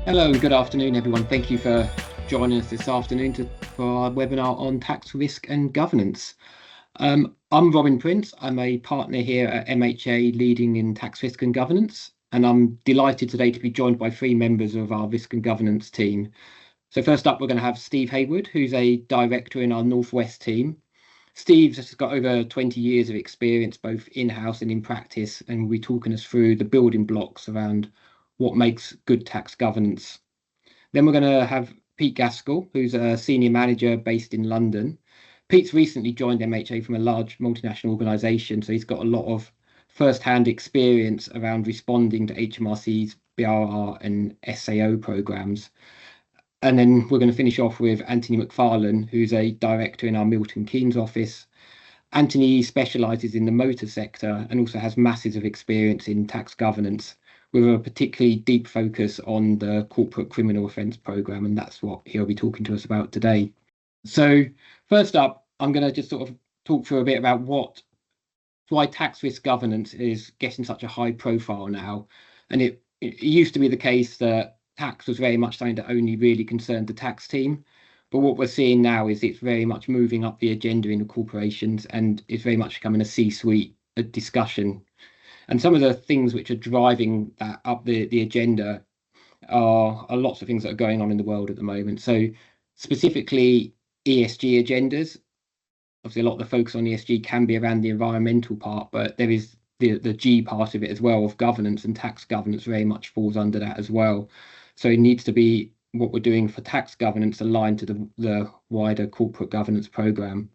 Hello and good afternoon, everyone. Thank you for joining us this afternoon for our webinar on tax risk and governance. I'm Robin Prince. I'm a partner here at MHA leading in tax risk and governance, and I'm delighted today to be joined by three members of our risk and governance team. So first up, we're going to have Steve Hayward, who's a director in our Northwest team. Steve's just got over 20 years of experience, both in-house and in practice, and we'll be talking us through the building blocks around what makes good tax governance. Then we're going to have Pete Gaskell, who's a senior manager based in London. Pete's recently joined MHA from a large multinational organisation, so he's got a lot of first-hand experience around responding to HMRC's BRR and SAO programmes. And then we're going to finish off with Anthony McFarlane, who's a director in our Milton Keynes office. Anthony specialises in the motor sector and also has masses of experience in tax governance, with a particularly deep focus on the corporate criminal offence programme, and that's what he'll be talking to us about today. So first up, I'm going to just sort of talk through a bit about why tax risk governance is getting such a high profile now. And it used to be the case that tax was very much something that only really concerned the tax team. But what we're seeing now is it's very much moving up the agenda in the corporations, and it's very much becoming a C-suite discussion. And some of the things which are driving that up the agenda are lots of things that are going on in the world at the moment. So specifically ESG agendas. Obviously, a lot of the focus on ESG can be around the environmental part, but there is the G part of it as well, of governance, and tax governance very much falls under that as well. So it needs to be what we're doing for tax governance aligned to the wider corporate governance program.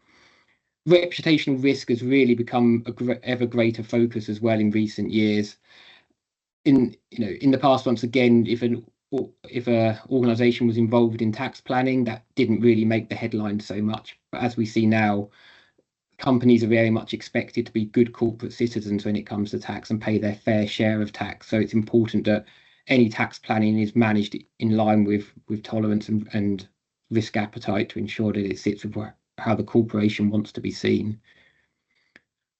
Reputational risk has really become a ever greater focus as well in recent years. In the past, once again, if an organisation was involved in tax planning, that didn't really make the headlines so much. But as we see now, companies are very much expected to be good corporate citizens when it comes to tax and pay their fair share of tax. So it's important that any tax planning is managed in line with tolerance and risk appetite to ensure that it sits with how the corporation wants to be seen.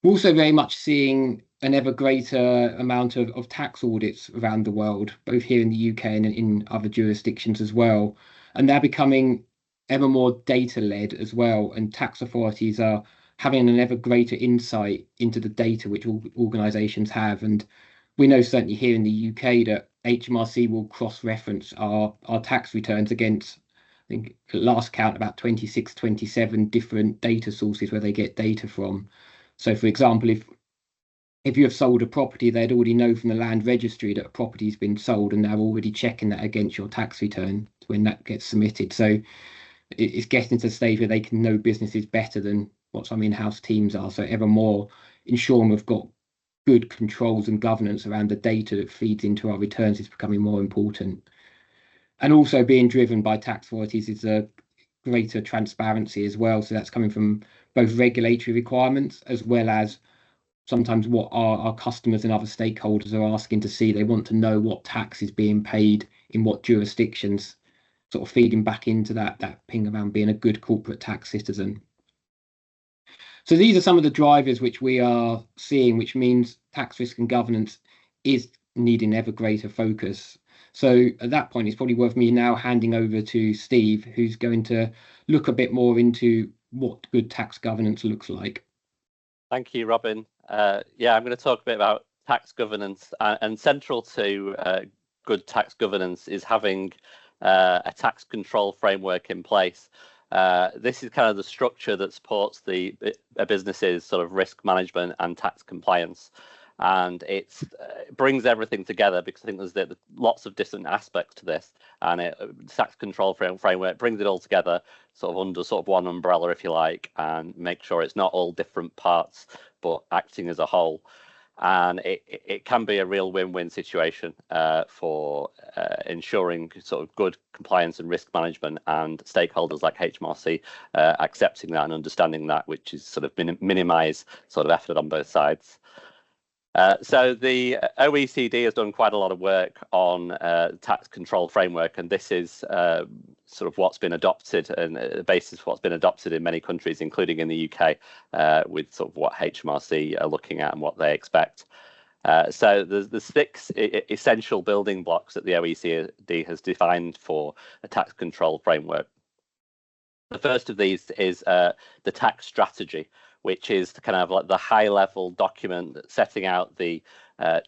We're also very much seeing an ever greater amount of tax audits around the world, both here in the UK and in other jurisdictions as well. And they're becoming ever more data-led as well. And tax authorities are having an ever greater insight into the data which organisations have. And we know certainly here in the UK that HMRC will cross-reference our tax returns against, I think at last count, about 26, 27 different data sources where they get data from. So, for example, if you have sold a property, they'd already know from the land registry that a property's been sold, and they're already checking that against your tax return when that gets submitted. So it's getting to the stage where they can know businesses better than what some in-house teams are. So ever more ensuring we've got good controls and governance around the data that feeds into our returns is becoming more important. And also being driven by tax authorities is a greater transparency as well. So that's coming from both regulatory requirements as well as sometimes what our customers and other stakeholders are asking to see. They want to know what tax is being paid in what jurisdictions, sort of feeding back into that ping around being a good corporate tax citizen. So these are some of the drivers which we are seeing, which means tax risk and governance is needing ever greater focus. So at that point, it's probably worth me now handing over to Steve, who's going to look a bit more into what good tax governance looks like. Thank you, Robin. I'm going to talk a bit about tax governance, and central to good tax governance is having a tax control framework in place. This is kind of the structure that supports a business's sort of risk management and tax compliance. And it brings everything together, because I think there's lots of different aspects to this, and tax control framework brings it all together sort of under sort of one umbrella, if you like, and make sure it's not all different parts but acting as a whole. And it can be a real win-win situation for ensuring sort of good compliance and risk management, and stakeholders like HMRC accepting that and understanding that, which is sort of minimise sort of effort on both sides. So the OECD has done quite a lot of work on tax control framework, and this is sort of what's been adopted, and the basis for what's been adopted in many countries, including in the UK, with sort of what HMRC are looking at and what they expect. So there's six essential building blocks that the OECD has defined for a tax control framework. The first of these is the tax strategy, which is kind of like the high-level document setting out the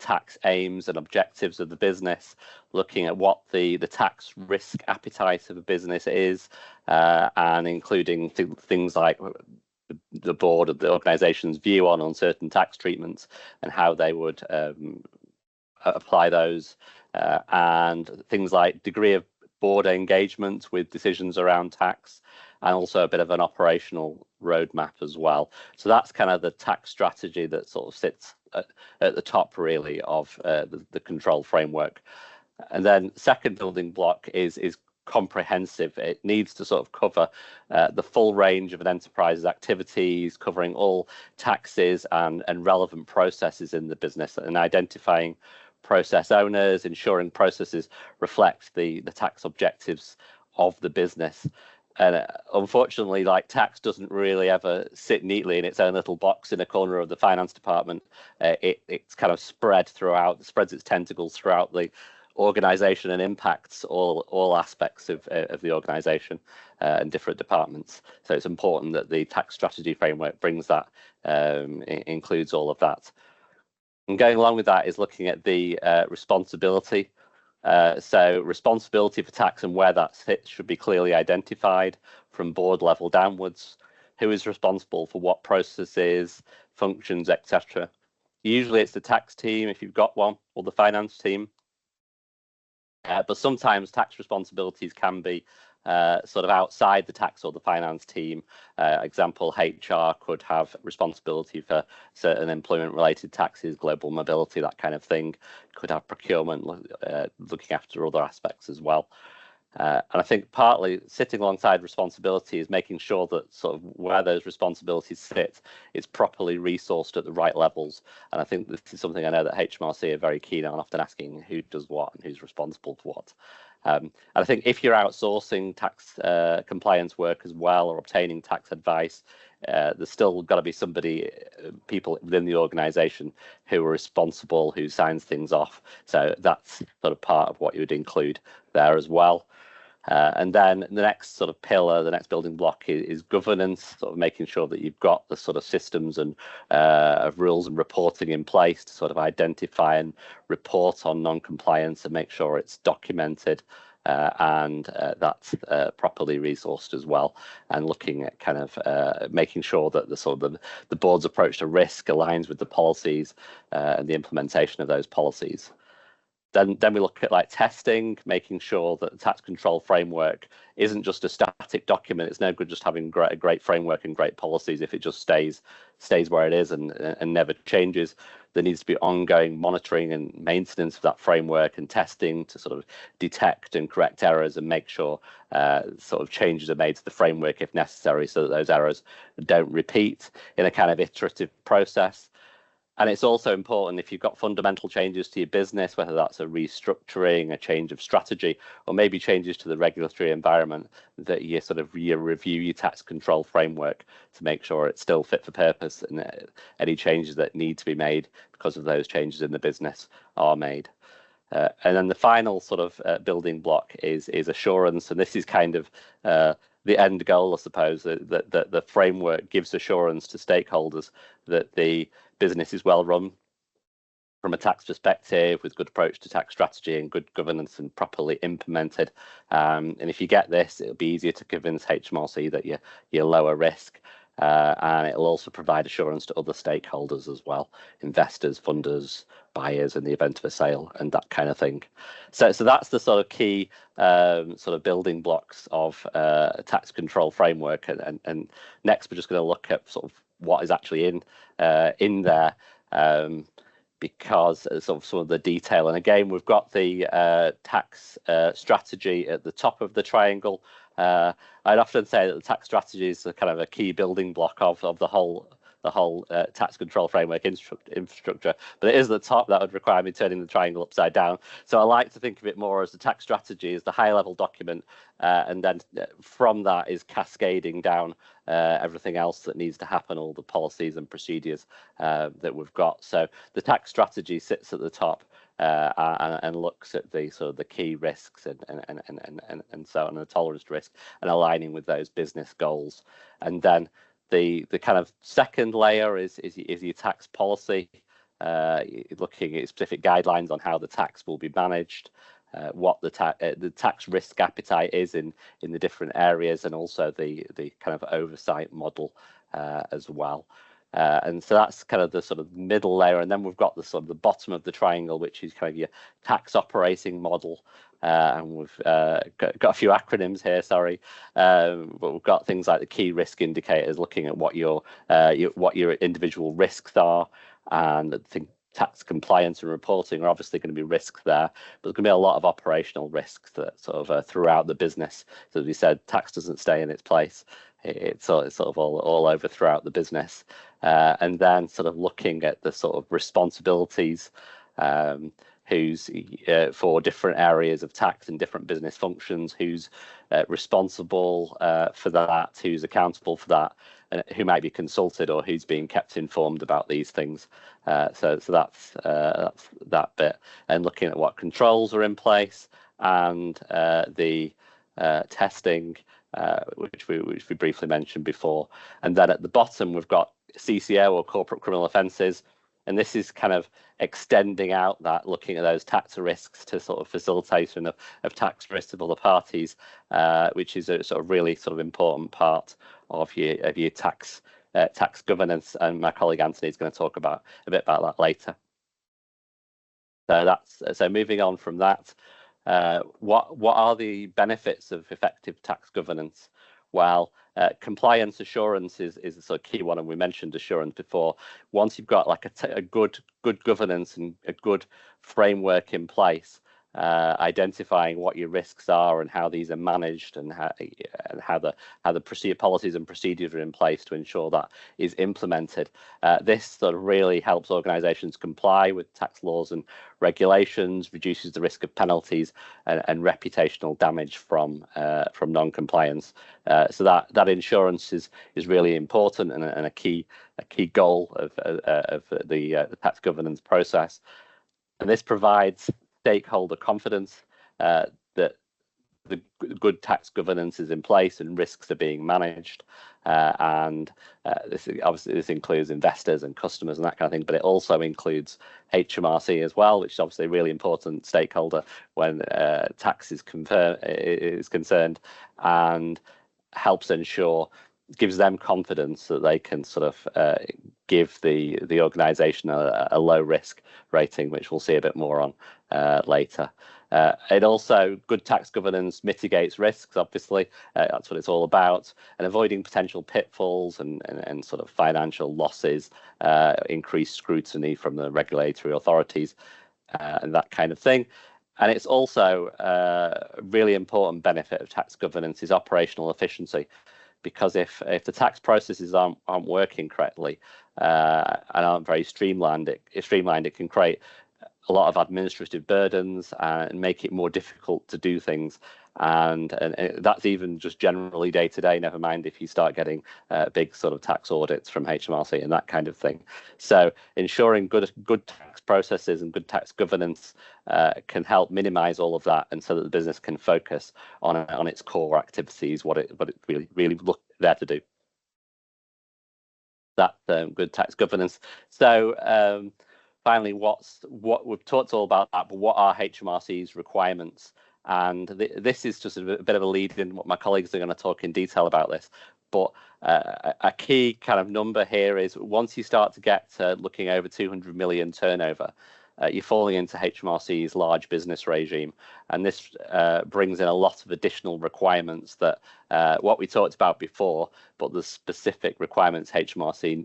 tax aims and objectives of the business, looking at what the tax risk appetite of a business is, and including things like the board of the organization's view on uncertain tax treatments and how they would apply those, and things like degree of board engagement with decisions around tax, and also a bit of an operational roadmap as well. So that's kind of the tax strategy that sort of sits at the top really of the control framework. And then second building block is comprehensive. It needs to sort of cover the full range of an enterprise's activities, covering all taxes and relevant processes in the business, and identifying process owners, ensuring processes reflect the tax objectives of the business. And unfortunately, like, tax doesn't really ever sit neatly in its own little box in a corner of the finance department. It's kind of spreads its tentacles throughout the organization and impacts all aspects of the organization and different departments. So it's important that the tax strategy framework brings that, includes all of that. And going along with that is looking at the responsibility. So responsibility for tax and where that sits should be clearly identified from board level downwards. Who is responsible for what processes, functions, etc. Usually it's the tax team, if you've got one, or the finance team. But sometimes tax responsibilities can be sort of outside the tax or the finance team. Example, HR could have responsibility for certain employment-related taxes, global mobility, that kind of thing. Could have procurement, looking after other aspects as well. And I think partly sitting alongside responsibility is making sure that sort of where those responsibilities sit is properly resourced at the right levels. And I think this is something I know that HMRC are very keen on, often asking who does what and who's responsible for what. And I think if you're outsourcing tax compliance work as well, or obtaining tax advice, there's still got to be people within the organisation who are responsible, who signs things off. So that's sort of part of what you would include there as well. And then the next sort of pillar, the next building block is governance, sort of making sure that you've got the sort of systems and of rules and reporting in place to sort of identify and report on non-compliance and make sure it's documented, and that's properly resourced as well, and looking at kind of making sure that the board's approach to risk aligns with the policies and the implementation of those policies. Then we look at like testing, making sure that the tax control framework isn't just a static document. It's no good just having a great framework and great policies if it just stays where it is and never changes. There needs to be ongoing monitoring and maintenance of that framework and testing to sort of detect and correct errors and make sure sort of changes are made to the framework if necessary, so that those errors don't repeat in a kind of iterative process. And it's also important if you've got fundamental changes to your business, whether that's a restructuring, a change of strategy, or maybe changes to the regulatory environment, that you sort of review your tax control framework to make sure it's still fit for purpose, and any changes that need to be made because of those changes in the business are made. And then the final sort of building block is assurance, and this is kind of the end goal, I suppose, that the framework gives assurance to stakeholders that the business is well run from a tax perspective, with good approach to tax strategy and good governance and properly implemented. And if you get this, it'll be easier to convince HMRC that you're lower risk. And it'll also provide assurance to other stakeholders as well, investors, funders, buyers in the event of a sale, and that kind of thing. So that's the sort of key sort of building blocks of a tax control framework. And next, we're just going to look at sort of what is actually in there, because sort of some of the detail. And again, we've got the tax strategy at the top of the triangle. I'd often say that the tax strategy is a kind of a key building block of the whole the whole tax control framework infrastructure, but it is at the top that would require me turning the triangle upside down. So I like to think of it more as the tax strategy as the high level document, and then from that is cascading down everything else that needs to happen, all the policies and procedures that we've got. So the tax strategy sits at the top and looks at the sort of the key risks and so on, the tolerance risk, and aligning with those business goals. And then the kind of second layer is your tax policy, looking at specific guidelines on how the tax will be managed, what the tax risk appetite is in the different areas, and also the kind of oversight model as well. And so that's kind of the sort of middle layer, and then we've got the sort of the bottom of the triangle, which is kind of your tax operating model. And we've got a few acronyms here, sorry, but we've got things like the key risk indicators, looking at what your individual risks are, and I think tax compliance and reporting are obviously going to be risks there, but there's going to be a lot of operational risks that sort of throughout the business. So as we said, tax doesn't stay in its place. It's sort of all over throughout the business. And then sort of looking at the sort of responsibilities, who's for different areas of tax and different business functions, who's responsible for that, who's accountable for that, and who might be consulted or who's being kept informed about these things. So that's that bit, and looking at what controls are in place, and the testing, which we briefly mentioned before. And then at the bottom we've got CCO, or corporate criminal offences, and this is kind of extending out that, looking at those tax risks to sort of facilitation of tax risks of other parties, which is a sort of really sort of important part of your tax governance. And my colleague Anthony is going to talk about a bit about that later. So moving on from that, what are the benefits of effective tax governance? Well, compliance assurance is a sort of key one, and we mentioned assurance before. Once you've got like a good governance and a good framework in place, identifying what your risks are and how these are managed, and how the policies and procedures are in place to ensure that is implemented. This sort of really helps organisations comply with tax laws and regulations, reduces the risk of penalties and reputational damage from non-compliance. So that insurance is really important, and a key goal of the tax governance process. And this provides stakeholder confidence that the good tax governance is in place and risks are being managed, and this includes investors and customers and that kind of thing, but it also includes HMRC as well, which is obviously a really important stakeholder when tax is concerned, and helps ensure, gives them confidence that they can sort of give the organisation a low risk rating, which we'll see a bit more on later. It also, good tax governance mitigates risks, obviously. That's what it's all about, and avoiding potential pitfalls and sort of financial losses, increased scrutiny from the regulatory authorities, and that kind of thing. And it's also a really important benefit of tax governance is operational efficiency, because if the tax processes aren't working correctly and aren't very streamlined, it can create a lot of administrative burdens and make it more difficult to do things. And that's even just generally day to day, never mind if you start getting big sort of tax audits from HMRC and that kind of thing. So ensuring good tax processes and good tax governance can help minimize all of that, and so that the business can focus on its core activities, what it really look there to do. That good tax governance. So finally, what we've talked all about that, but what are HMRC's requirements? And this is just a bit of a lead in what my colleagues are going to talk in detail about this. But a key kind of number here is, once you start to get looking over 200 million turnover, you're falling into HMRC's large business regime. And this brings in a lot of additional requirements that what we talked about before, but the specific requirements HMRC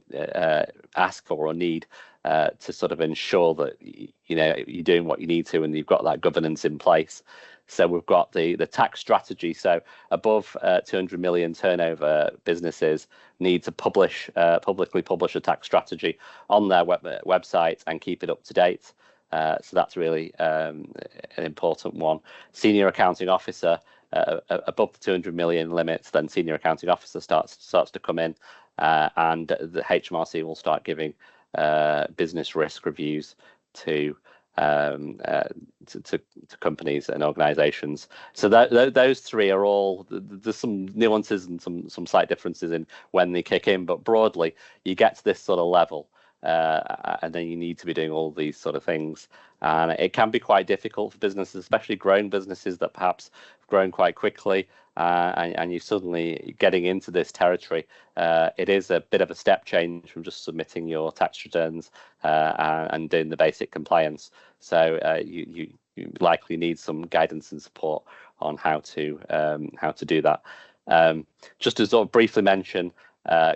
ask for or need to sort of ensure that you're doing what you need to and you've got that governance in place. So we've got the tax strategy. So above 200 million turnover businesses need to publicly publish a tax strategy on their website and keep it up to date. So that's really an important one. Senior accounting officer, above the 200 million limits, then senior accounting officer starts to come in, and the HMRC will start giving business risk reviews to companies and organizations. So those three are all, there's some nuances and some slight differences in when they kick in, but broadly you get to this sort of level, and then you need to be doing all these sort of things, and it can be quite difficult for businesses, especially growing businesses that perhaps have grown quite quickly, and you're suddenly getting into this territory. It is a bit of a step change from just submitting your tax returns and doing the basic compliance. So you likely need some guidance and support on how to do that. Just to sort of briefly mention,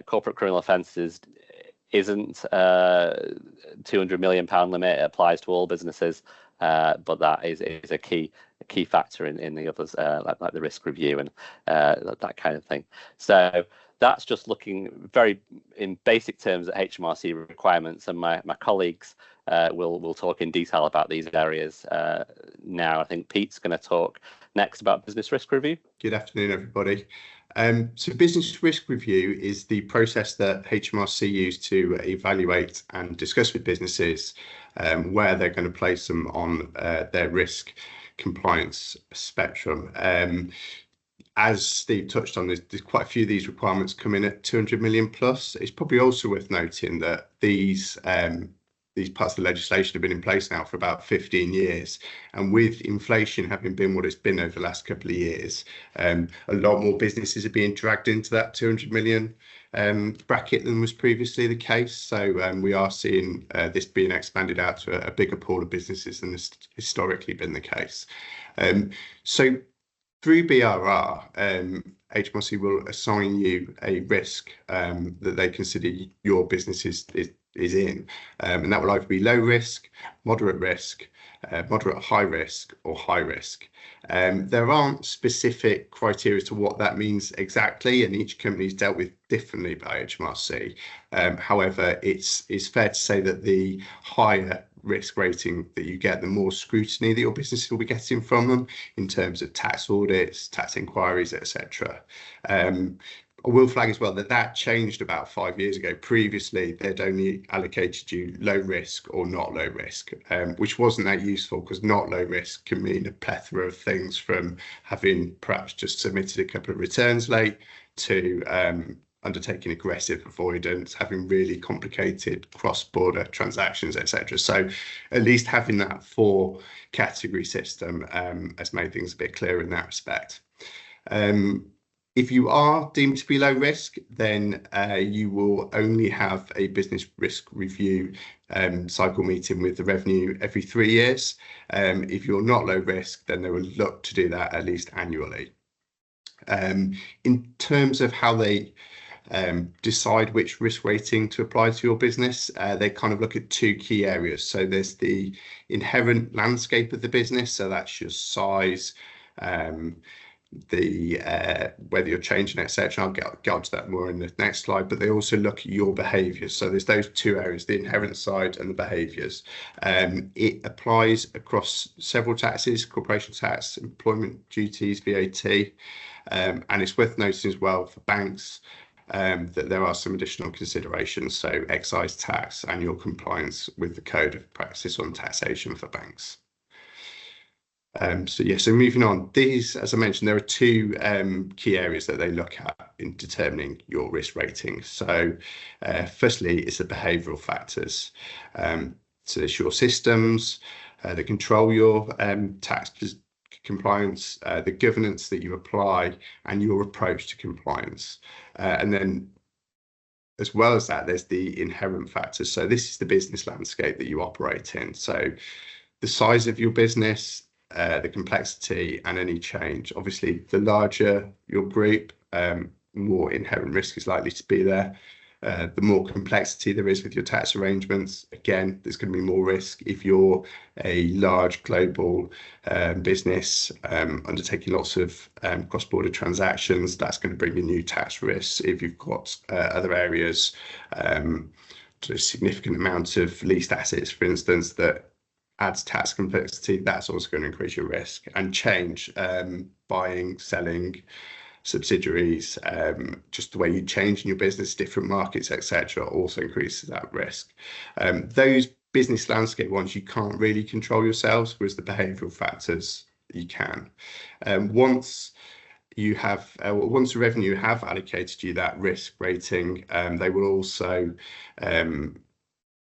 corporate criminal offences isn't £200 million limit. It applies to all businesses, but that is a key factor in the others, like the risk review and that kind of thing. So that's just looking very in basic terms at HMRC requirements, and my colleagues will talk in detail about these areas now. I think Pete's going to talk next about business risk review. Good afternoon, everybody. So business risk review is the process that HMRC use to evaluate and discuss with businesses where they're going to place them on their risk compliance spectrum. As Steve touched on, there's quite a few of these requirements come in at 200 million plus. It's probably also worth noting that these parts of the legislation have been in place now for about 15 years. And with inflation having been what it's been over the last couple of years, a lot more businesses are being dragged into that 200 million bracket than was previously the case. So we are seeing this being expanded out to a bigger pool of businesses than has historically been the case. So through BRR, HMRC will assign you a risk that they consider your business is in, and that will either be low risk, moderate high risk, or high risk. There aren't specific criteria to what that means exactly, and each company is dealt with differently by HMRC. However, it's fair to say that the higher risk rating that you get, the more scrutiny that your business will be getting from them in terms of tax audits, tax inquiries, etc. I will flag as well that changed about 5 years ago. Previously, they'd only allocated you low risk or not low risk, which wasn't that useful because not low risk can mean a plethora of things, from having perhaps just submitted a couple of returns late to undertaking aggressive avoidance, having really complicated cross-border transactions, etc. So at least having that 4-category system has made things a bit clearer in that respect. If you are deemed to be low risk, then you will only have a business risk review cycle meeting with the revenue every 3 years. If you're not low risk, then they will look to do that at least annually. In terms of how they decide which risk rating to apply to your business, they kind of look at 2 key areas. So there's the inherent landscape of the business, so that's your size, whether you're changing, etc. I'll get onto that more in the next slide. But they also look at your behaviours. So there's those 2 areas, the inherent side and the behaviours. It applies across several taxes: corporation tax, employment duties, VAT, and it's worth noting as well for banks that there are some additional considerations. So excise tax, annual compliance with the Code of Practice on Taxation for banks. So moving on, these, as I mentioned, there are 2 key areas that they look at in determining your risk rating. So firstly, it's the behavioural factors. So it's your systems that control your tax compliance, the governance that you apply, and your approach to compliance. And then as well as that, there's the inherent factors. So this is the business landscape that you operate in. So the size of your business, the complexity, and any change. Obviously, the larger your group, more inherent risk is likely to be there. the more complexity there is with your tax arrangements, again, there's going to be more risk. If you're a large global business undertaking lots of cross-border transactions, that's going to bring you new tax risks. If you've got other areas, a significant amount of leased assets, for instance, that adds tax complexity, that's also going to increase your risk. And change, buying, selling subsidiaries, just the way you change in your business, different markets, etc., also increases that risk. Those business landscape ones you can't really control yourselves, whereas the behavioural factors you can. Once the revenue have allocated you that risk rating, they will also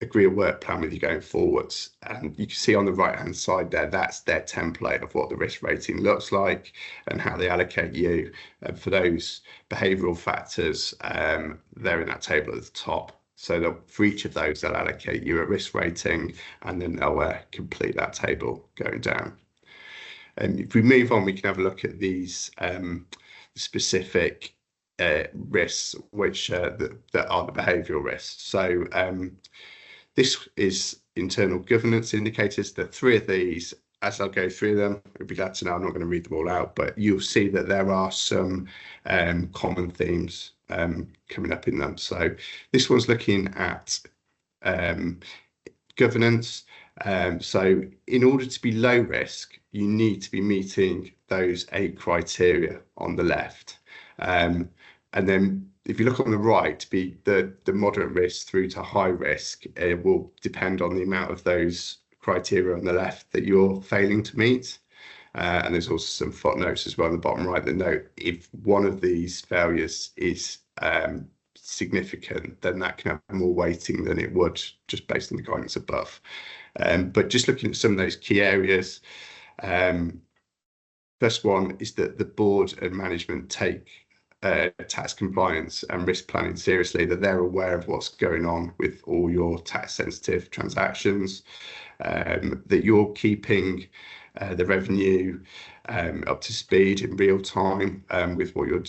agree a work plan with you going forwards. And you can see on the right hand side there, that's their template of what the risk rating looks like and how they allocate you. For those behavioural factors, they're in that table at the top. So for each of those, they'll allocate you a risk rating, and then they'll complete that table going down. And if we move on, we can have a look at these specific risks, which that are the behavioural risks. So this is internal governance indicators. The three of these, as I'll go through them, you'll be glad to know I'm not going to read them all out, but you'll see that there are some common themes coming up in them. So this one's looking at governance. So in order to be low risk, you need to be meeting those 8 criteria on the left. And then if you look on the right, be the moderate risk through to high risk, it will depend on the amount of those criteria on the left that you're failing to meet. And there's also some footnotes as well on the bottom right that note if one of these failures is significant, then that can have more weighting than it would just based on the guidance above. But just looking at some of those key areas, first one is that the board and management take tax compliance and risk planning seriously, that they're aware of what's going on with all your tax sensitive transactions, that you're keeping the revenue up to speed in real time with what you're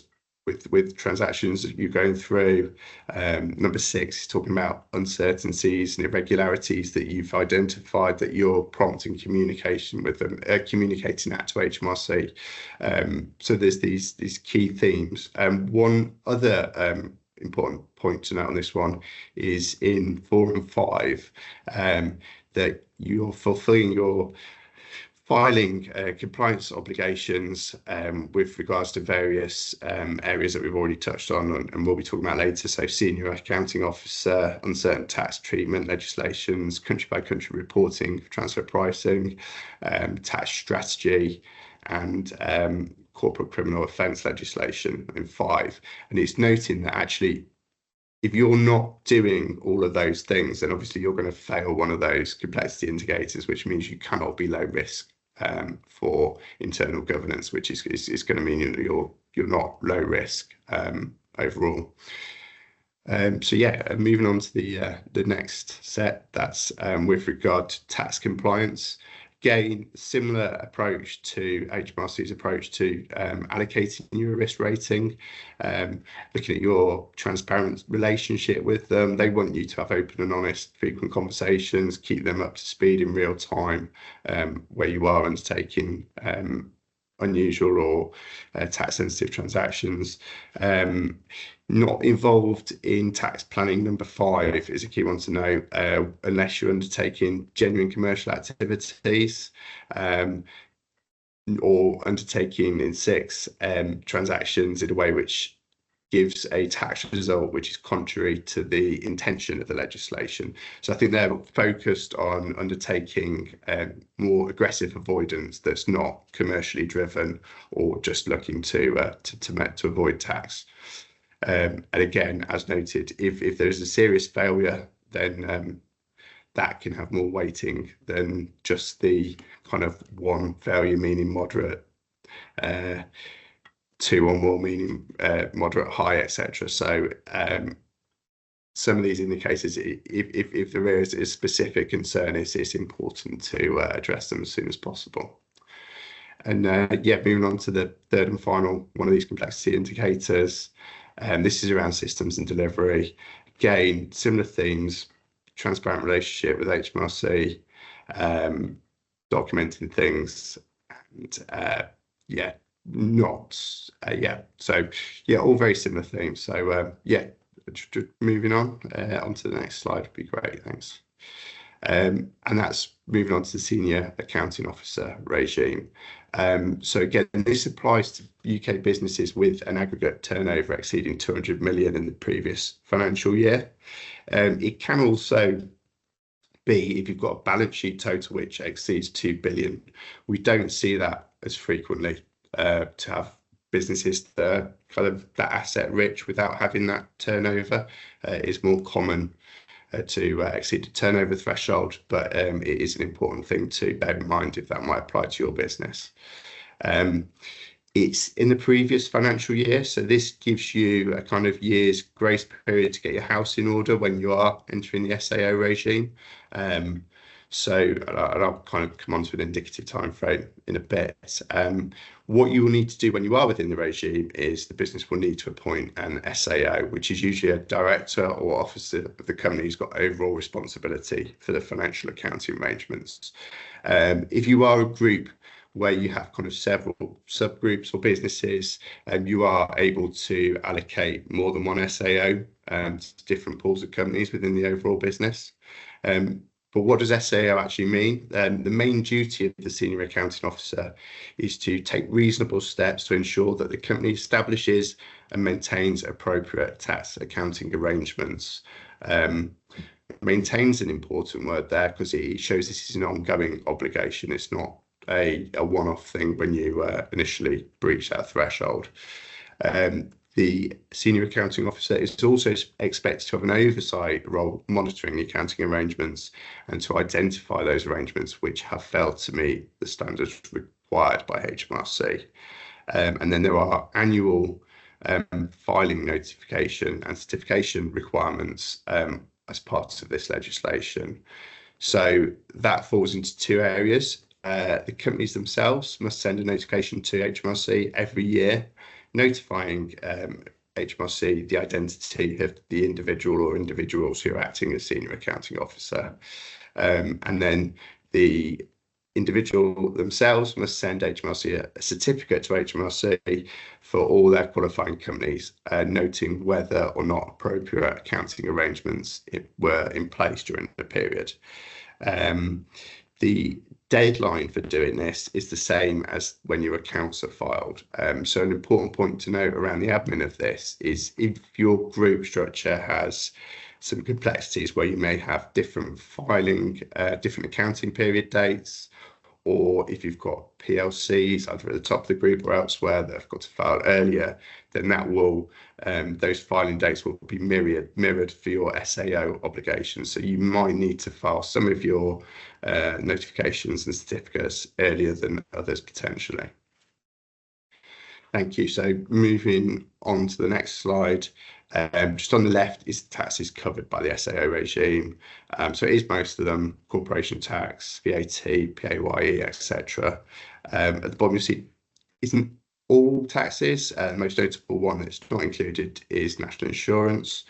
with transactions that you're going through. Number 6 is talking about uncertainties and irregularities that you've identified, that you're prompt in communication with them, communicating that to HMRC. So there's these key themes. One other important point to note on this one is in 4 and 5 that you're fulfilling your filing compliance obligations with regards to various areas that we've already touched on and we'll be talking about later. So senior accounting officer, uncertain tax treatment legislations, country by country reporting, transfer pricing, tax strategy, and corporate criminal offence legislation in 5. And it's noting that actually if you're not doing all of those things, then obviously you're going to fail one of those complexity indicators, which means you cannot be low risk for internal governance, which is going to mean that you're not low risk overall. So yeah, moving on to the next set, that's with regard to tax compliance. Again, similar approach to HMRC's approach to allocating your risk rating, looking at your transparent relationship with them. They want you to have open and honest, frequent conversations, keep them up to speed in real time where you are undertaking unusual or tax sensitive transactions. Not involved in tax planning, number 5, is a key one to know, unless you're undertaking genuine commercial activities, or undertaking in 6 transactions in a way which gives a tax result which is contrary to the intention of the legislation. So I think they're focused on undertaking more aggressive avoidance that's not commercially driven or just looking to avoid tax. And again, as noted, if there's a serious failure, then that can have more weighting than just the kind of 1 failure meaning moderate, 2 or more meaning moderate, high, etc. So some of these indicators, if there is a specific concern, it's important to address them as soon as possible. And yeah, moving on to the third and final one of these complexity indicators. This is around systems and delivery. again, similar themes, transparent relationship with HMRC, documenting things, and yeah, not yeah. So yeah, all very similar themes. So yeah, just moving on onto the next slide would be great. Thanks. And that's moving on to the senior accounting officer regime. So again, this applies to UK businesses with an aggregate turnover exceeding 200 million in the previous financial year. It can also be if you've got a balance sheet total which exceeds 2 billion. We don't see that as frequently to have businesses that are kind of that asset rich without having that turnover. Is more common to exceed the turnover threshold, but it is an important thing to bear in mind if that might apply to your business. It's in the previous financial year, so this gives you a kind of year's grace period to get your house in order when you are entering the SAO regime. So I'll kind of come on to an indicative time frame in a bit. What you will need to do when you are within the regime is the business will need to appoint an SAO, which is usually a director or officer of the company who's got overall responsibility for the financial accounting arrangements. If you are a group where you have kind of several subgroups or businesses, and you are able to allocate more than one SAO to different pools of companies within the overall business. But what does SAO actually mean? The main duty of the senior accounting officer is to take reasonable steps to ensure that the company establishes and maintains appropriate tax accounting arrangements. Maintains an important word there because it shows this is an ongoing obligation. It's not a one-off thing when you initially breach that threshold. The senior accounting officer is also expected to have an oversight role monitoring the accounting arrangements and to identify those arrangements which have failed to meet the standards required by HMRC. And then there are annual filing notification and certification requirements as part of this legislation. So that falls into two areas. The companies themselves must send a notification to HMRC every year, notifying HMRC the identity of the individual or individuals who are acting as senior accounting officer. And then the individual themselves must send HMRC a certificate to HMRC for all their qualifying companies, noting whether or not appropriate accounting arrangements were in place during the period. The deadline for doing this is the same as when your accounts are filed. So an important point to note around the admin of this is if your group structure has some complexities where you may have different filing, different accounting period dates, or if you've got PLCs either at the top of the group or elsewhere that have got to file earlier, then that will those filing dates will be mirrored for your SAO obligations. So you might need to file some of your notifications and certificates earlier than others potentially. Thank you. So moving on to the next slide. Just on the left is taxes covered by the SAO regime. So it is most of them: corporation tax, VAT, PAYE, etc. At the bottom you see isn't all taxes. The most notable one that's not included is national insurance.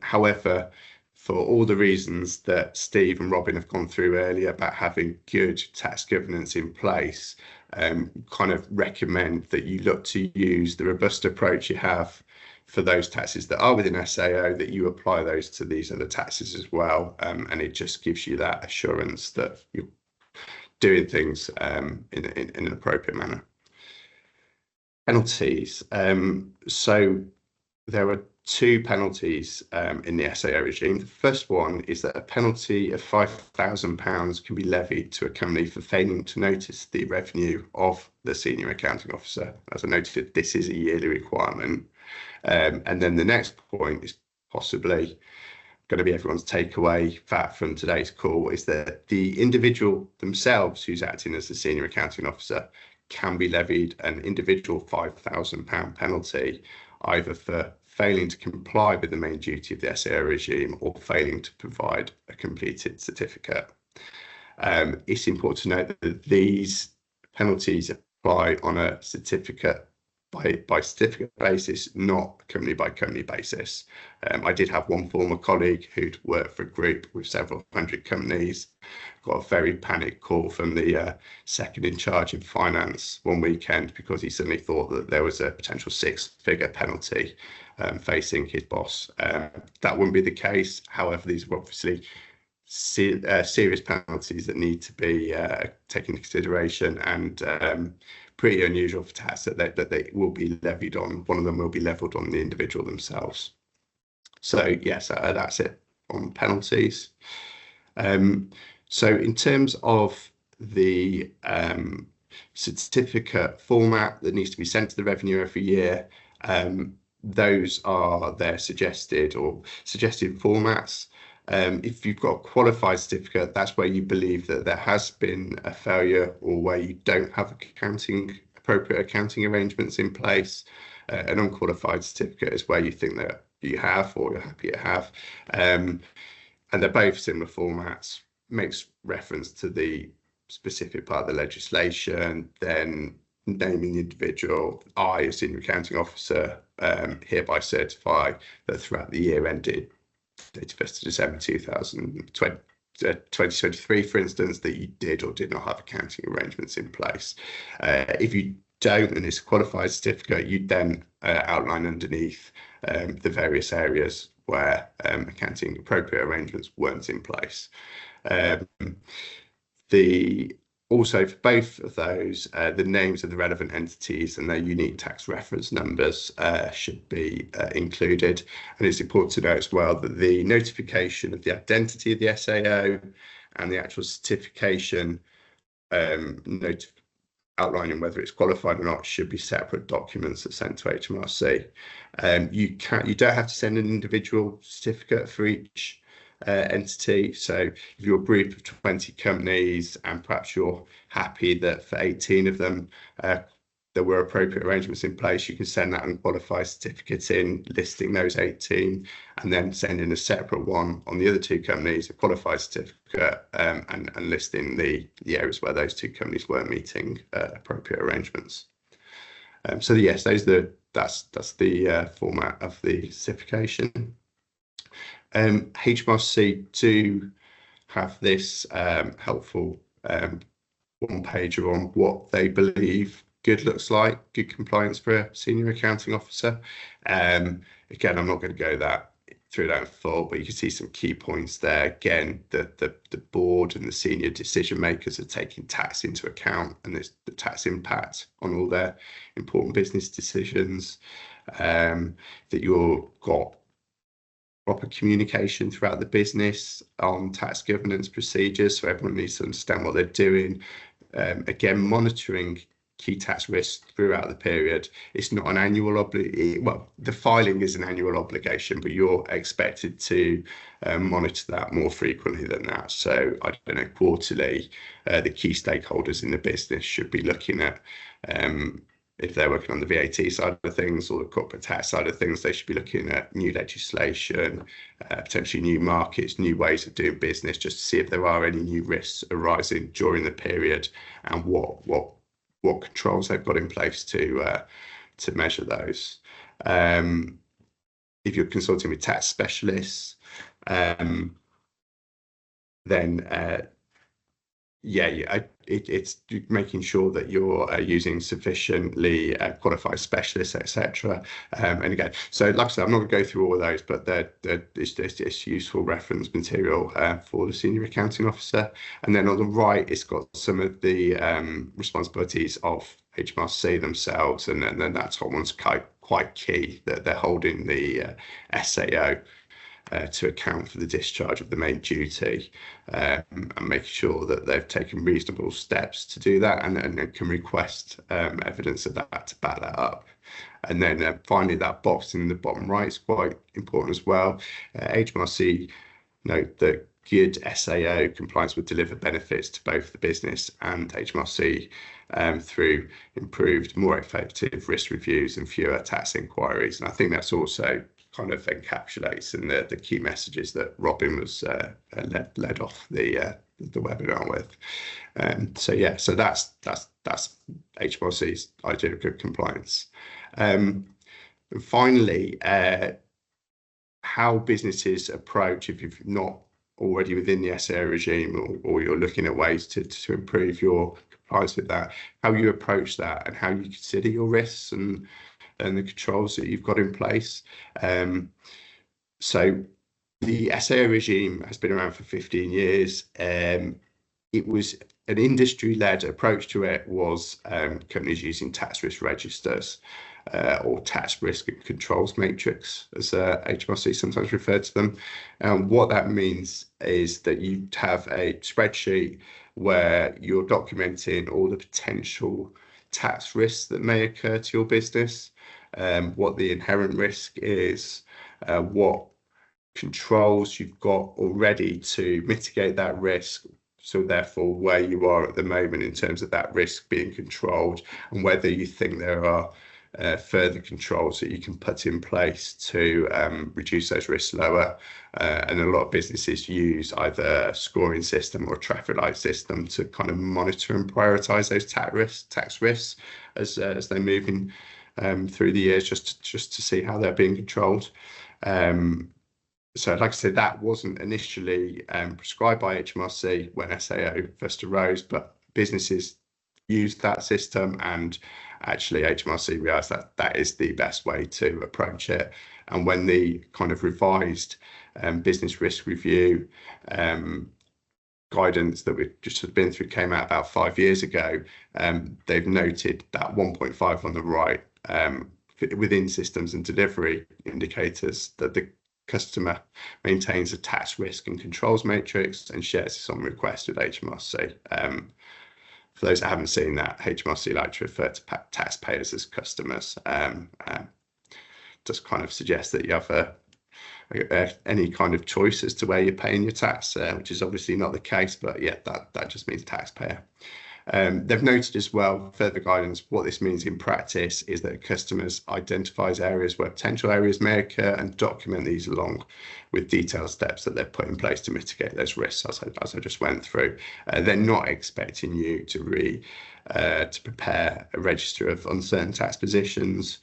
However, for all the reasons that Steve and Robin have gone through earlier about having good tax governance in place, kind of recommend that you look to use the robust approach you have for those taxes that are within SAO, that you apply those to these other taxes as well. And it just gives you that assurance that you're doing things in an appropriate manner. Penalties. So there are two penalties in the SAO regime. The first one is that a penalty of £5,000 can be levied to a company for failing to notice the revenue of the senior accounting officer. As I noted, this is a yearly requirement. And then the next point is possibly going to be everyone's takeaway fact from today's call, is that the individual themselves who's acting as the senior accounting officer can be levied an individual £5,000 penalty, either for failing to comply with the main duty of the SAO regime or failing to provide a completed certificate. It's important to note that these penalties apply on a certificate by certificate basis, not company by company basis. I did have one former colleague who'd worked for a group with several hundred companies, got a very panicked call from the second in charge in finance one weekend because he suddenly thought that there was a potential six-figure penalty facing his boss. That wouldn't be the case. However, these are obviously serious penalties that need to be taken into consideration, and pretty unusual for tax that they will be levied on. One of them will be levelled on the individual themselves. So yes, that's it on penalties. So in terms of the certificate format that needs to be sent to the revenue every year, those are their suggested formats. If you've got a qualified certificate, that's where you believe that there has been a failure or where you don't have appropriate accounting arrangements in place. An unqualified certificate is where you think that you have or you're happy to have. And they're both similar formats, makes reference to the specific part of the legislation, then naming the individual. I, as senior accounting officer, hereby certify that throughout the year ended 31st of December 2023, for instance, that you did or did not have accounting arrangements in place. If you don't, and it's a qualified certificate, you then outline underneath the various areas where accounting appropriate arrangements weren't in place. Also, for both of those, the names of the relevant entities and their unique tax reference numbers should be included. And it's important to note as well that the notification of the identity of the SAO and the actual certification outlining whether it's qualified or not should be separate documents that are sent to HMRC. You don't have to send an individual certificate for each entity. So if you're a group of 20 companies and perhaps you're happy that for 18 of them there were appropriate arrangements in place, you can send that unqualified certificate in listing those 18 and then send in a separate one on the other two companies, a qualified certificate, and listing the areas where those two companies weren't meeting appropriate arrangements. So yes, that's the format of the certification. HMRC do have this helpful one pager on what they believe good looks like, good compliance for a senior accounting officer. Again, I'm not going to go through that in full, but you can see some key points there. Again, the board and the senior decision makers are taking tax into account, and there's the tax impact on all their important business decisions. That you've got proper communication throughout the business on tax governance procedures, so everyone needs to understand what they're doing. Again, monitoring key tax risks throughout the period. It's not an annual obligation. Well, the filing is an annual obligation, but you're expected to monitor that more frequently than that. So I don't know, quarterly, the key stakeholders in the business should be looking at if they're working on the VAT side of things or the corporate tax side of things, they should be looking at new legislation, potentially new markets, new ways of doing business, just to see if there are any new risks arising during the period and what controls they've got in place to measure those. If you're consulting with tax specialists, then it's making sure that you're using sufficiently qualified specialists, etc. And again, so like I said, I'm not going to go through all of those, but it's useful reference material for the senior accounting officer. And then on the right, it's got some of the responsibilities of HMRC themselves, and then that top one's quite key, that they're holding the SAO to account for the discharge of the main duty, and making sure that they've taken reasonable steps to do that, and can request evidence of that to back that up. And then finally, that box in the bottom right is quite important as well. HMRC note that good SAO compliance would deliver benefits to both the business and HMRC through improved, more effective risk reviews and fewer tax inquiries. And I think that's also kind of encapsulates in the key messages that Robin was led off the the webinar with. So yeah, so that's HMRC's idea of good compliance. And finally, how businesses approach, if you've not already within the SAO regime, or you're looking at ways to improve your compliance with that, how you approach that and how you consider your risks and the controls that you've got in place. So the SAO regime has been around for 15 years. It was an industry-led approach to it, was companies using tax risk registers, or tax risk and controls matrix, as HMRC sometimes referred to them. And what that means is that you have a spreadsheet where you're documenting all the potential tax risks that may occur to your business, what the inherent risk is, what controls you've got already to mitigate that risk, so therefore where you are at the moment in terms of that risk being controlled, and whether you think there are further controls that you can put in place to reduce those risks lower. And a lot of businesses use either a scoring system or a traffic light system to kind of monitor and prioritize those tax risks as they're moving through the years, just to see how they're being controlled. So like I said, that wasn't initially prescribed by HMRC when SAO first arose, but businesses used that system, and actually HMRC realised that that is the best way to approach it. And when the kind of revised business risk review guidance that we've just been through came out about 5 years ago, they've noted that 1.5 on the right, within systems and delivery indicators, that the customer maintains a tax risk and controls matrix and shares this on request with HMRC. For those that haven't seen that, HMRC like to refer to taxpayers as customers. Just kind of suggests that you have any kind of choice as to where you're paying your tax, which is obviously not the case, but yeah, that just means taxpayer. They've noted as well, further guidance, what this means in practice is that customers identifies areas where potential areas may occur and document these along with detailed steps that they've put in place to mitigate those risks, as I just went through. They're not expecting you to prepare a register of uncertain tax positions,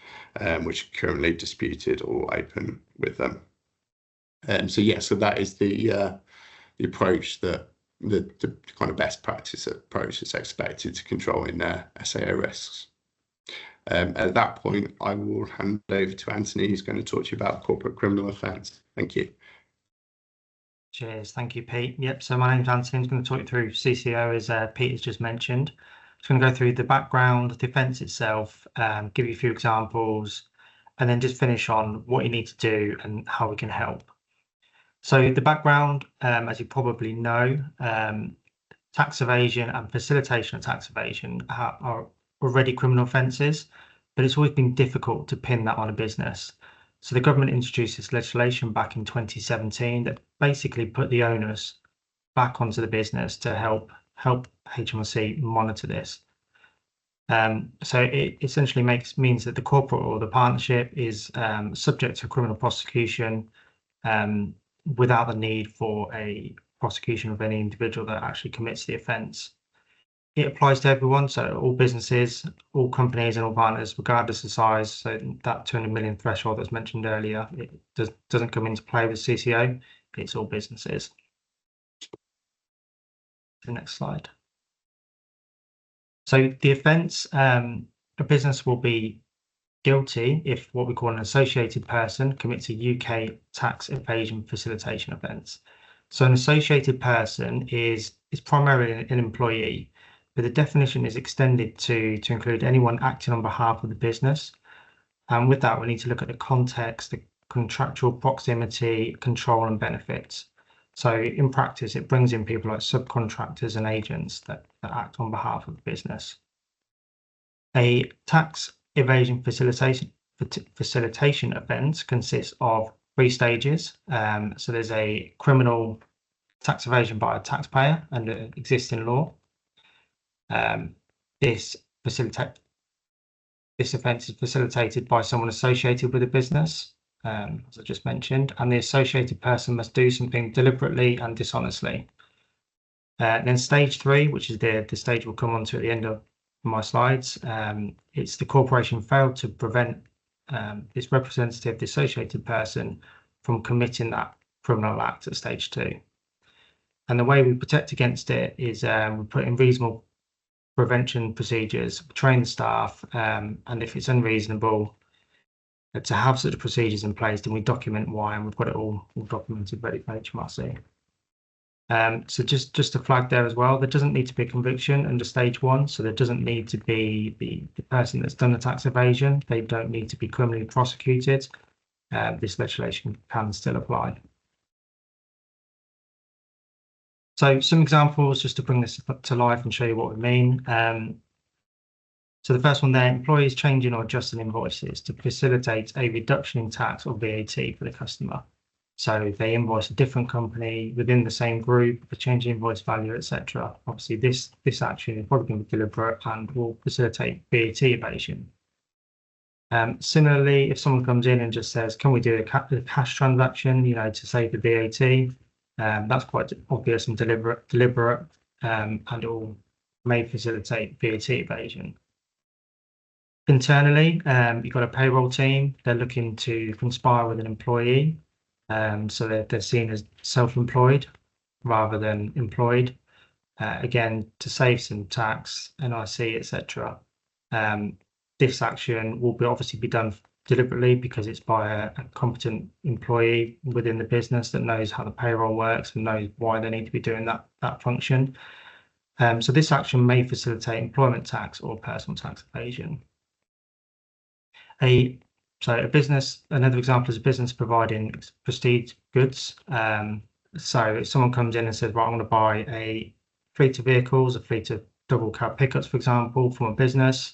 which are currently disputed or open with them. So yeah, so that is the approach that the kind of best practice approach is expected to controlling SAO risks. At that point, I will hand over to Anthony, who's going to talk to you about corporate criminal offence. Thank you. Cheers. Thank you, Pete. Yep, so my name's Anthony. I'm going to talk you through CCO, as Pete has just mentioned. I'm going to go through the background, the offence itself, give you a few examples, and then just finish on what you need to do and how we can help. So the background, as you probably know, tax evasion and facilitation of tax evasion are already criminal offences, but it's always been difficult to pin that on a business. So the government introduced this legislation back in 2017 that basically put the onus back onto the business to help HMRC monitor this. So it essentially means that the corporate or the partnership is subject to criminal prosecution without the need for a prosecution of any individual that actually commits the offence. It applies to everyone, so all businesses, all companies and all partners, regardless of size. So that 200 million threshold that's mentioned earlier, it doesn't come into play with CCO, it's all businesses. The next slide. So the offence, a business will be guilty if what we call an associated person commits a UK tax evasion facilitation offence. So an associated person is primarily an employee, but the definition is extended to include anyone acting on behalf of the business. And with that, we need to look at the context, the contractual proximity, control and benefits. So in practice, it brings in people like subcontractors and agents that act on behalf of the business. A tax evasion facilitation offence consists of 3 stages. So there's a criminal tax evasion by a taxpayer under existing law. This offence is facilitated by someone associated with a business, as I just mentioned, and the associated person must do something deliberately and dishonestly. Then stage 3, which is the stage we'll come on to at the end of my slides, it's the corporation failed to prevent its representative, the associated person, from committing that criminal act at stage 2. And the way we protect against it is we put in reasonable prevention procedures, train the staff, and if it's unreasonable to have such procedures in place, then we document why, and we've got it all documented ready for HMRC. So just to flag there as well, there doesn't need to be a conviction under stage 1, so there doesn't need to be the person that's done the tax evasion, they don't need to be criminally prosecuted. This legislation can still apply. So some examples just to bring this to life and show you what we mean. So the first one there, employees changing or adjusting invoices to facilitate a reduction in tax or VAT for the customer. So they invoice a different company within the same group, the change in invoice value, etc. Obviously, this action is probably going to be deliberate and will facilitate VAT evasion. Similarly, if someone comes in and just says, "Can we do a cash transaction, to save the VAT?" That's quite obvious and deliberate, and it will may facilitate VAT evasion. Internally, you've got a payroll team. They're looking to conspire with an employee. So they're seen as self-employed rather than employed, again, to save some tax, NIC, etc. This action will obviously be done deliberately because it's by a competent employee within the business that knows how the payroll works and knows why they need to be doing that function. So this action may facilitate employment tax or personal tax evasion. Another example is a business providing prestige goods. So if someone comes in and says, "Right, I'm going to buy a fleet of vehicles, a fleet of double cab pickups, for example, from a business.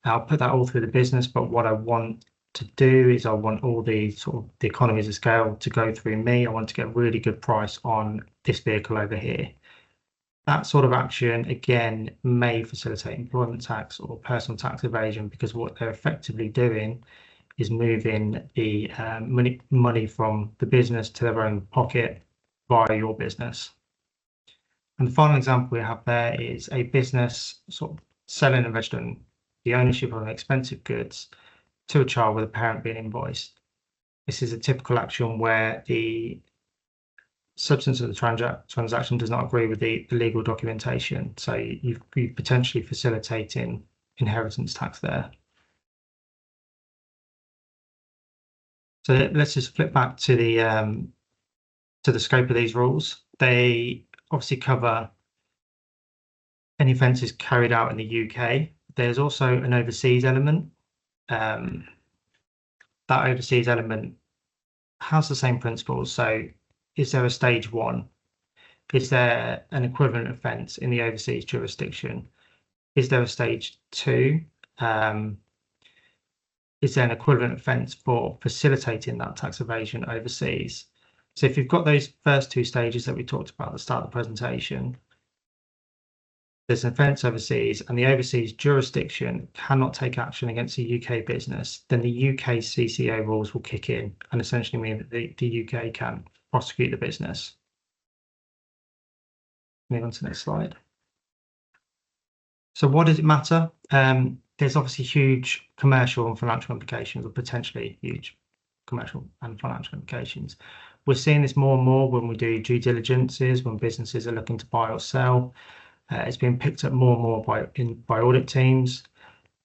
I'll put that all through the business, but what I want to do is I want all the the economies of scale to go through me. I want to get a really good price on this vehicle over here." That sort of action, again, may facilitate employment tax or personal tax evasion because what they're effectively doing is moving the money from the business to their own pocket via your business. And the final example we have there is a business selling and registering the ownership of expensive goods to a child with a parent being invoiced. This is a typical action where the substance of the transaction does not agree with the legal documentation. So you're potentially facilitating inheritance tax there. So let's just flip back to the scope of these rules. They obviously cover any offences carried out in the UK. There's also an overseas element. That overseas element has the same principles. So is there a stage 1? Is there an equivalent offence in the overseas jurisdiction? Is there a stage 2? Is there an equivalent offence for facilitating that tax evasion overseas? So if you've got those first 2 stages that we talked about at the start of the presentation, there's an offence overseas and the overseas jurisdiction cannot take action against a UK business, then the UK CCO rules will kick in and essentially mean that the UK can prosecute the business. Move on to the next slide. So what does it matter? There's obviously huge commercial and financial implications, or potentially huge commercial and financial implications. We're seeing this more and more when we do due diligences, when businesses are looking to buy or sell. It's being picked up more and more by audit teams.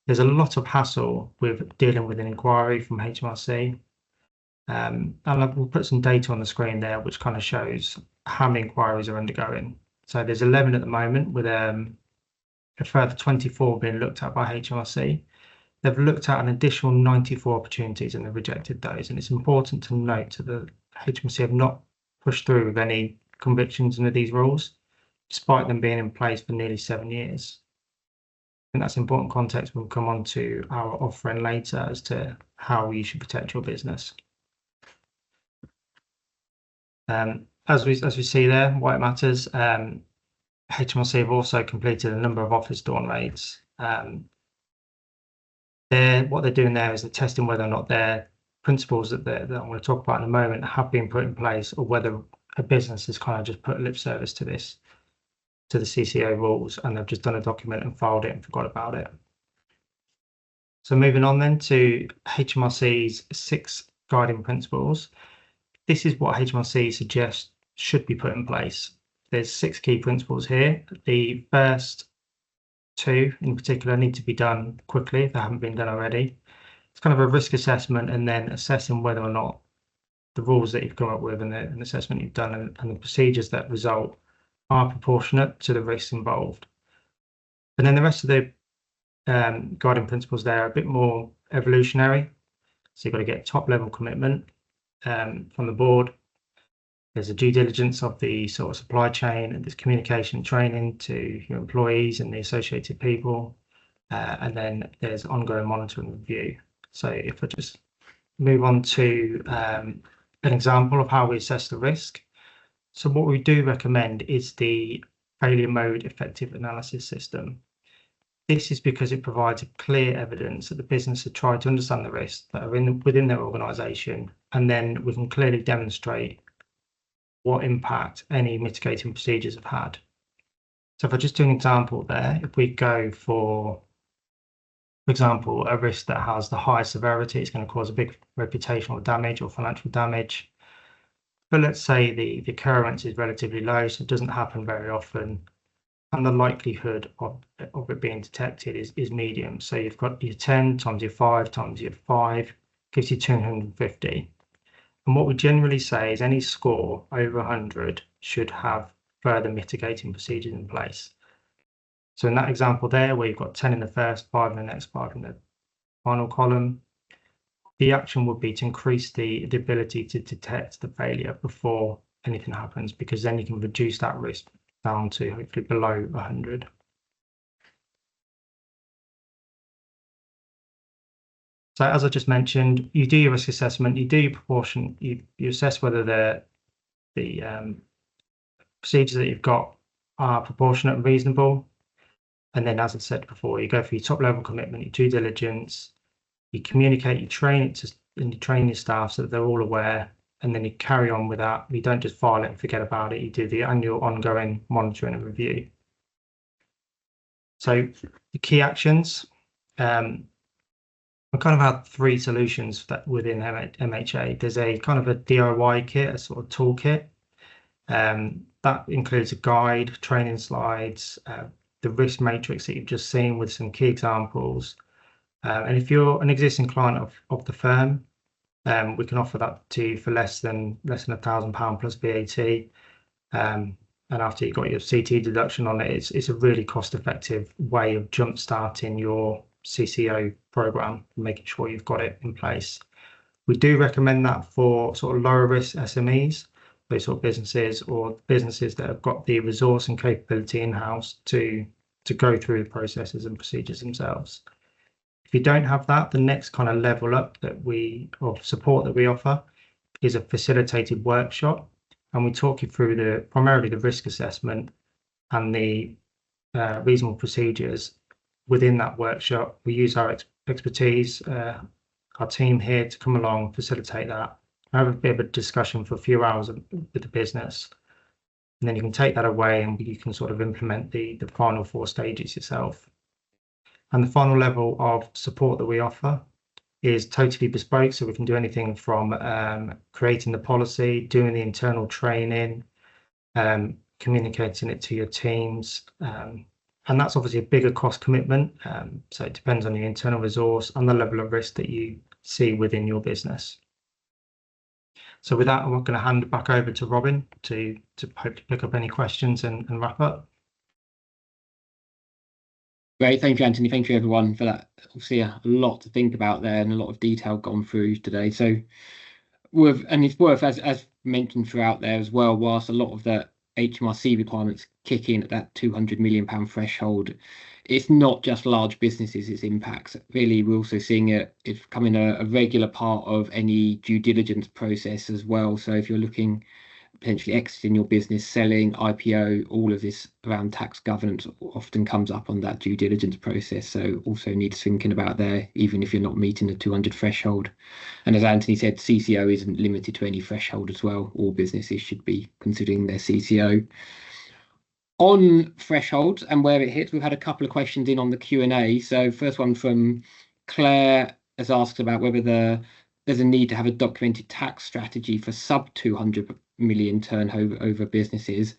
There's a lot of hassle with dealing with an inquiry from HMRC. And we'll put some data on the screen there, which kind of shows how many inquiries are undergoing. So there's 11 at the moment, with a further 24 being looked at by HMRC. They've looked at an additional 94 opportunities and they've rejected those. And it's important to note that HMRC have not pushed through with any convictions under these rules, despite them being in place for nearly 7 years. I think that's important context. We'll come on to our offering later as to how you should protect your business. As we see there, why it matters, HMRC have also completed a number of office dawn raids. What they're doing there is they're testing whether or not their principles that I'm going to talk about in a moment have been put in place, or whether a business has kind of just put lip service to this. to the CCO rules, and they've just done a document and filed it and forgot about it. So moving on then to HMRC's 6 guiding principles. This is what HMRC suggests should be put in place. There's 6 key principles here. The first 2 in particular need to be done quickly if they haven't been done already. It's kind of a risk assessment and then assessing whether or not the rules that you've come up with and the assessment you've done and the procedures that result are proportionate to the risks involved. And then the rest of the guiding principles there are a bit more evolutionary. So you've got to get top level commitment from the board. There's a due diligence of the sort of supply chain, and there's communication and training to your employees and the associated people. And then there's ongoing monitoring and review. So if I just move on to an example of how we assess the risk. So what we do recommend is the failure mode effective analysis system. This is because it provides a clear evidence that the business has tried to understand the risks that are within their organisation, and then we can clearly demonstrate what impact any mitigating procedures have had. So if I just do an example there, if we go for example, a risk that has the highest severity, it's going to cause a big reputational damage or financial damage. But let's say the occurrence is relatively low, so it doesn't happen very often, and the likelihood of it being detected is medium. So you've got your 10 times your 5 times your 5 gives you 250. And what we generally say is any score over 100 should have further mitigating procedures in place. So in that example there, where you've got 10 in the first, 5 in the next, 5 in the final column, the action would be to increase the ability to detect the failure before anything happens, because then you can reduce that risk down to hopefully below 100. So as I just mentioned, you do your risk assessment, you do your proportion, you assess whether the procedures that you've got are proportionate and reasonable. And then, as I said before, you go for your top level commitment, your due diligence, you communicate, you train and you train your staff so that they're all aware, and then you carry on with that. You don't just file it and forget about it. You do the annual ongoing monitoring and review. So the key actions, we kind of have 3 solutions that within MHA. There's a kind of a DIY kit, a sort of toolkit. That includes a guide, training slides, the risk matrix that you've just seen with some key examples. And if you're an existing client of the firm, we can offer that to you for less than £1,000 plus VAT. And after you've got your CT deduction on it, it's a really cost-effective way of jump-starting your CCO program, making sure you've got it in place. We do recommend that for sort of lower risk SMEs, those sort of businesses, or businesses that have got the resource and capability in-house to go through the processes and procedures themselves. If you don't have that, the next kind of level up of support that we offer is a facilitated workshop, and we talk you through primarily the risk assessment and the reasonable procedures. Within that workshop, we use our expertise, our team here to come along, facilitate that, have a bit of a discussion for a few hours with the business, and then you can take that away and you can sort of implement the final 4 stages yourself. And the final level of support that we offer is totally bespoke, so we can do anything from creating the policy, doing the internal training, communicating it to your teams, and that's obviously a bigger cost commitment, so it depends on your internal resource and the level of risk that you see within your business. So with that, I'm going to hand it back over to Robin to hopefully pick up any questions and wrap up. Great, thank you, Anthony. Thank you, everyone, for that. Obviously, a lot to think about there and a lot of detail gone through today. So, it's worth, as mentioned throughout there as well, whilst a lot of the HMRC requirements kick in at that £200 million threshold, it's not just large businesses, its impacts. Really, we're also seeing it's becoming a regular part of any due diligence process as well. So if you're looking potentially exiting your business, selling, IPO, all of this around tax governance often comes up on that due diligence process. So also needs thinking about there, even if you're not meeting the 200 threshold. And as Anthony said, CCO isn't limited to any threshold as well. All businesses should be considering their CCO. On thresholds and where it hits, we've had a couple of questions in on the Q&A. So first one from Claire has asked about whether there's a need to have a documented tax strategy for sub 200 million turnover businesses.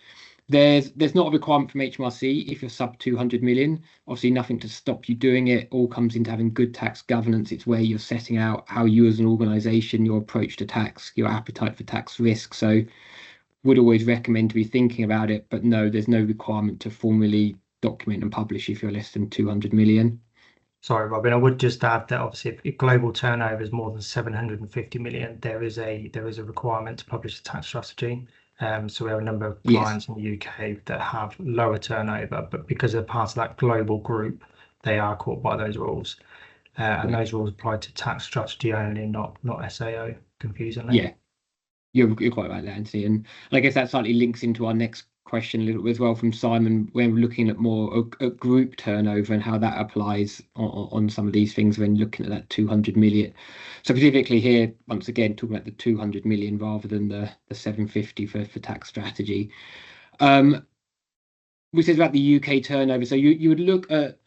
There's not a requirement from HMRC if you're sub 200 million. Obviously, nothing to stop you doing it. All comes into having good tax governance. It's where you're setting out how you as an organisation, your approach to tax, your appetite for tax risk. So would always recommend to be thinking about it. But no, there's no requirement to formally document and publish if you're less than 200 million. Sorry, Robin, I would just add that obviously if global turnover is more than 750 million, there is a requirement to publish a tax strategy. So we have a number of clients in the UK that have lower turnover, but because they're part of that global group, they are caught by those rules. And those rules apply to tax strategy only, not SAO, confusingly. Yeah, you're quite right there, Anthony. And I guess that slightly links into our next question a little bit as well from Simon, when we're looking at more a group turnover and how that applies on some of these things when looking at that 200 million. So specifically here, once again, talking about the 200 million rather than the 750 for tax strategy. We said about the UK turnover. So you would look at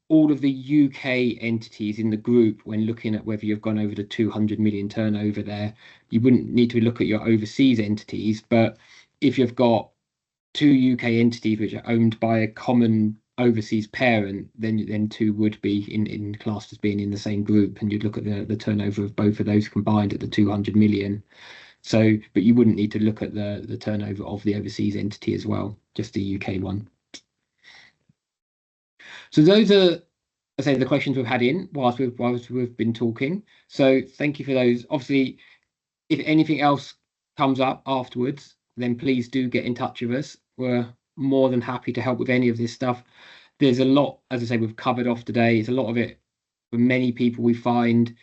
all of the UK entities in the group when looking at whether you've gone over the 200 million turnover there. You wouldn't need to look at your overseas entities, but if you've got 2 UK entities which are owned by a common overseas parent, then 2 would be in classed as being in the same group, and you'd look at the turnover of both of those combined at the 200 million. So, but you wouldn't need to look at the turnover of the overseas entity as well, just the UK one. So those are, I say, the questions we've had in whilst we've been talking. So thank you for those. Obviously, if anything else comes up afterwards, then please do get in touch with us. We're more than happy to help with any of this stuff. There's a lot, as I say, we've covered off today. It's a lot of it for many people we find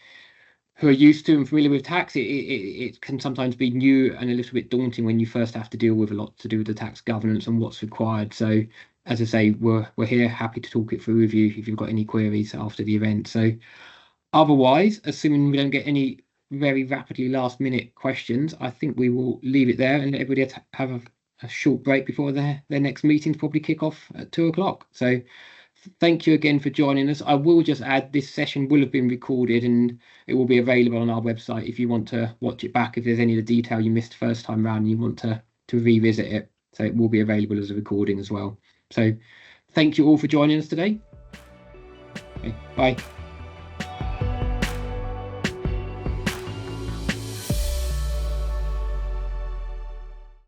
who are used to and familiar with tax. It can sometimes be new and a little bit daunting when you first have to deal with a lot to do with the tax governance and what's required. So as I say, we're here happy to talk it through with you if you've got any queries after the event. So otherwise, assuming we don't get any very rapidly last minute questions, I think we will leave it there and let everybody have a short break before their next meetings probably kick off at 2 o'clock. So thank you again for joining us. I will just add this session will have been recorded and it will be available on our website if you want to watch it back, if there's any of the detail you missed first time round and you want to revisit it. So it will be available as a recording as well. So thank you all for joining us today. Okay, bye.